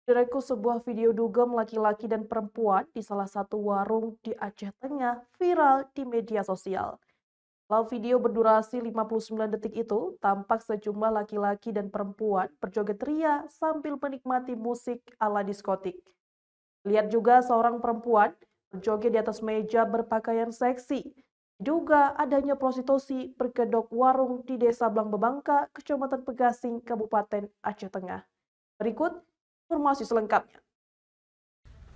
Direku sebuah video dugem laki-laki dan perempuan di salah satu warung di Aceh Tengah viral di media sosial. Dalam video berdurasi 59 detik itu, tampak sejumlah laki-laki dan perempuan berjoget ria sambil menikmati musik ala diskotik. Lihat juga seorang perempuan berjoget di atas meja berpakaian seksi. Diduga adanya prostitusi berkedok warung di Desa Blangbebangka, Kecamatan Pegasing, Kabupaten Aceh Tengah. Berikut informasi selengkapnya.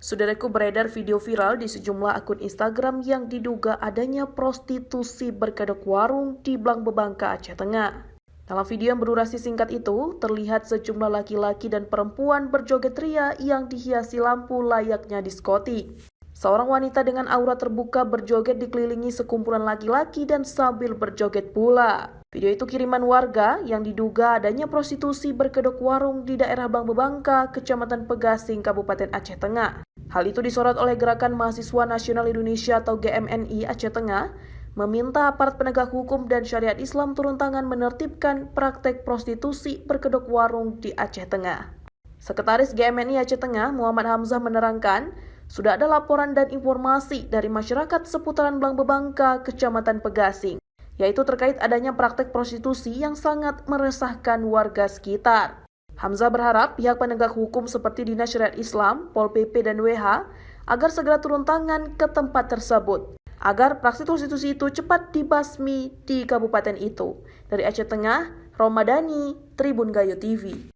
Saudaraku, beredar video viral di sejumlah akun Instagram yang diduga adanya prostitusi berkedok warung di Blangbebangka, Aceh Tengah. Dalam video yang berdurasi singkat itu, terlihat sejumlah laki-laki dan perempuan berjoget ria yang dihiasi lampu layaknya diskotik. Seorang wanita dengan aurat terbuka berjoget dikelilingi sekumpulan laki-laki dan sambil berjoget pula. Video itu kiriman warga yang diduga adanya prostitusi berkedok warung di daerah Blangbebangka, Kecamatan Pegasing, Kabupaten Aceh Tengah. Hal itu disorot oleh Gerakan Mahasiswa Nasional Indonesia atau GMNI Aceh Tengah, meminta aparat penegak hukum dan syariat Islam turun tangan menertibkan praktek prostitusi berkedok warung di Aceh Tengah. Sekretaris GMNI Aceh Tengah, Muhammad Hamzah, menerangkan, sudah ada laporan dan informasi dari masyarakat seputaran Blangbebangka, Kecamatan Pegasing, yaitu terkait adanya praktek prostitusi yang sangat meresahkan warga sekitar. Hamzah berharap pihak penegak hukum seperti Dinas Syariat Islam, Pol PP, dan WH agar segera turun tangan ke tempat tersebut, agar praktik prostitusi itu cepat dibasmi di kabupaten itu. Dari Aceh Tengah, Romadani, Tribun Gayo TV.